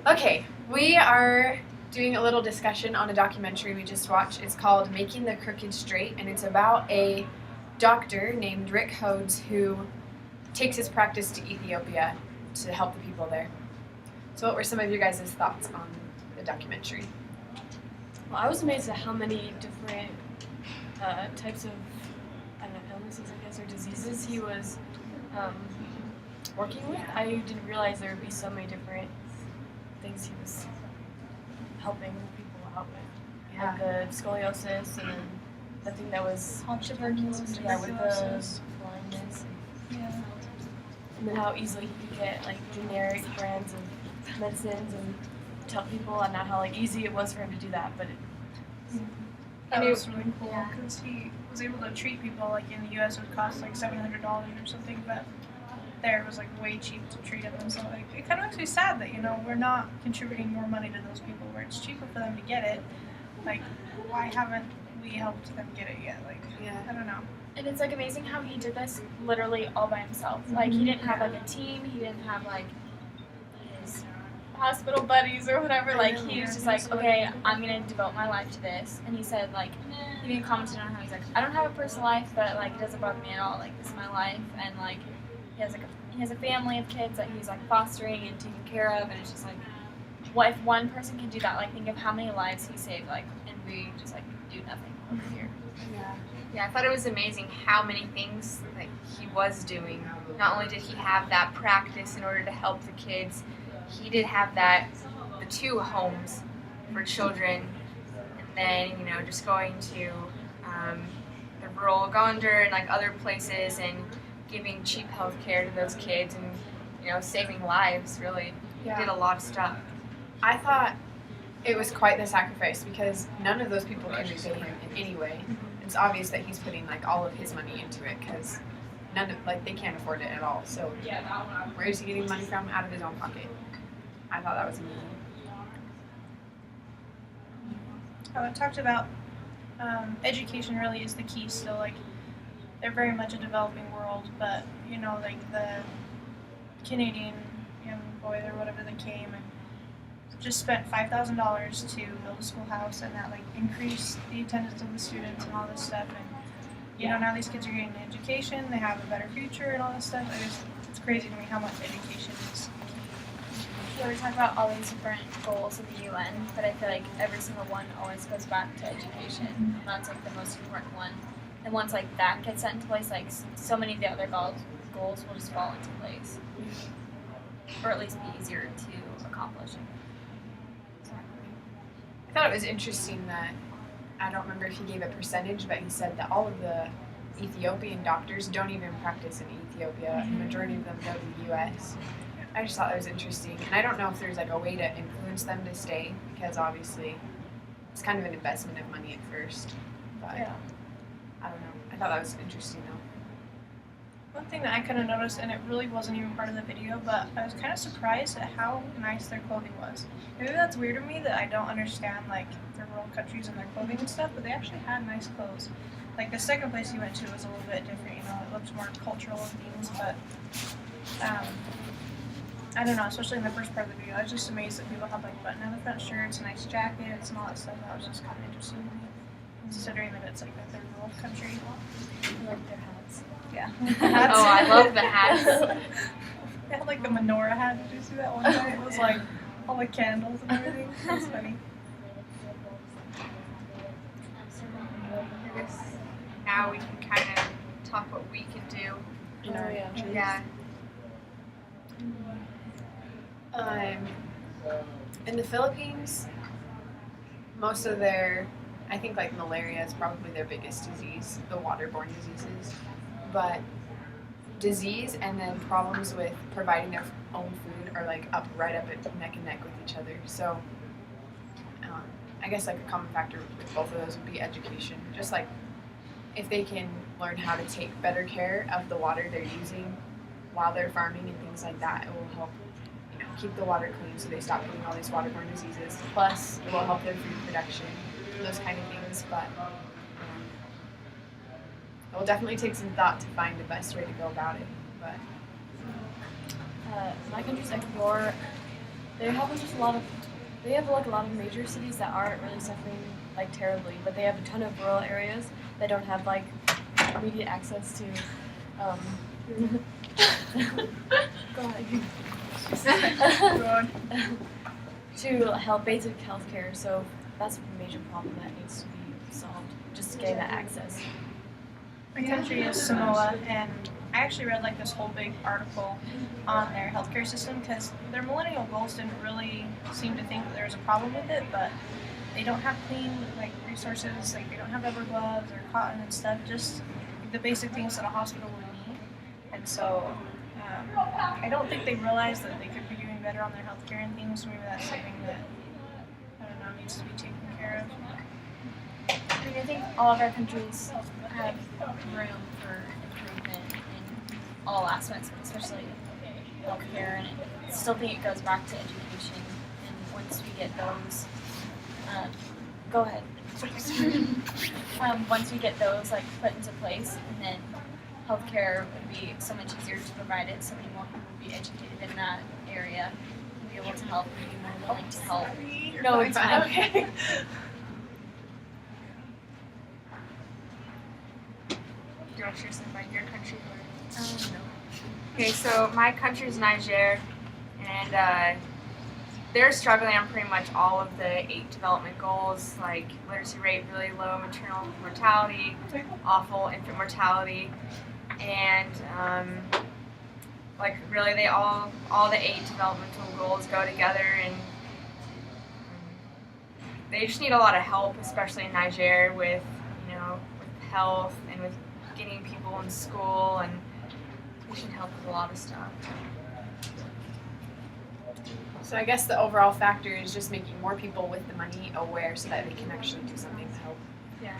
Okay, we are doing a little discussion on a documentary we just watched. It's called Making the Crooked Straight, and it's about a doctor named Rick Hodes who takes his practice to Ethiopia to help the people there. So, what were some of your guys' thoughts on the documentary? Well, I was amazed at how many different types of illnesses, I guess, or diseases he was working with. I didn't realize there would be so many different things he was helping people out with. Like the scoliosis and then the thing that was tuberculosis, with the blindness. Yeah. And then how easily he could get like generic brands of medicines and tell people, and not how like easy it was for him to do that, but That was really cool because he was able to treat people. Like in the U.S. it would cost like $700 or something, but there it was like way cheap to treat them. And so like it kind of makes me sad that we're not contributing more money to those people where it's cheaper for them to get it. Like why haven't we helped them get it yet? Like I don't know. And it's like amazing how he did this literally all by himself. Like he didn't have like a team. He didn't have like his hospital buddies or whatever. Like he was just like, okay, I'm gonna devote my life to this. And he said like, he even commented on how he's like, I don't have a personal life, but like it doesn't bother me at all. Like this is my life, and like he has a family of kids that he's like fostering and taking care of, and it's just like, what if one person can do that? Like think of how many lives he saved, like, and we just like do nothing over here. Yeah, I thought it was amazing how many things like he was doing. Not only did he have that practice in order to help the kids, he did have the 2 homes for children, and then just going to the rural Gondar and like other places and giving cheap health care to those kids and saving lives. Really, he did a lot of stuff. I thought it was quite the sacrifice because none of those people can repay him in any way. It's obvious that he's putting like all of his money into it because they can't afford it at all. So where is he getting money from? Out of his own pocket. I thought that was amazing. It talked about education really is the key still. Like they're very much a developing world, but like the Canadian young boy or whatever that came and just spent $5,000 to build a schoolhouse, and that like increased the attendance of the students and all this stuff. And now these kids are getting an education, they have a better future and all this stuff. It's crazy to me how much education is. Yeah, we talk about all these different goals of the UN, but I feel like every single one always goes back to education. And that's like the most important one. And once like that gets set into place, like so many of the other goals will just fall into place, or at least be easier to accomplish. I thought it was interesting that, I don't remember if he gave a percentage, but he said that all of the Ethiopian doctors don't even practice in Ethiopia. The majority of them go to the U.S. I just thought that was interesting. And I don't know if there's like a way to influence them to stay, because obviously it's kind of an investment of money at first. But I don't know. I thought that was interesting though. One thing that I kind of noticed, and it really wasn't even part of the video, but I was kind of surprised at how nice their clothing was. Maybe that's weird to me that I don't understand like their rural countries and their clothing and stuff, but they actually had nice clothes. Like the second place we went to was a little bit different, it looked more cultural and things, but I don't know, especially in the first part of the video, I was just amazed that people had like button-down the front shirts, nice jackets, and all that stuff. That was just kind of interesting to me, considering that it's like a third world country. I like their hats. Yeah. Oh, I love the hats. They had like the menorah hat. Did you see that one time? It was like all the candles and everything. That's funny. I guess now we can kind of talk what we can do. Yeah. In the Philippines, most of I think like malaria is probably their biggest disease, the waterborne diseases. But disease and then problems with providing their own food are like right up at neck and neck with each other. So I guess like a common factor with both of those would be education. Just like if they can learn how to take better care of the water they're using while they're farming and things like that, it will help keep the water clean so they stop getting all these waterborne diseases. Plus, it will help their food production, those kind of things. But it will definitely take some thought to find the best way to go about it. But my country's like more They have just a lot of. They have like a lot of major cities that aren't really suffering like terribly, but they have a ton of rural areas that don't have like immediate access to. Go ahead. To help basic health care, so that's a major problem that needs to be solved. Just getting that access. My country is Samoa, and I actually read like this whole big article on their healthcare system because their millennial goals didn't really seem to think that there was a problem with it, but they don't have clean like resources, like they don't have rubber gloves or cotton and stuff, just the basic things that a hospital would need. And so I don't think they realize that they could be doing better on their healthcare and things. Maybe that's something that I don't know needs to be taken care of. I mean, I think all of our countries have room for improvement in all aspects, especially healthcare, and I still think it goes back to education. And once we get those, go ahead. Once we get those like put into place, and then healthcare would be so much easier to provide it. So many more people would be educated in that area and be able to help and be more willing to help. No, it's fine. Okay. Do you want to share something about your country? No. Okay, so my country's Niger, and they're struggling on pretty much all of the 8 development goals, like literacy rate really low, maternal mortality, awful infant mortality, and like really they all the 8 developmental goals go together, and they just need a lot of help, especially in Niger with with health and with getting people in school, and we should help with a lot of stuff. So I guess the overall factor is just making more people with the money aware so that they can actually do something to help. Yeah.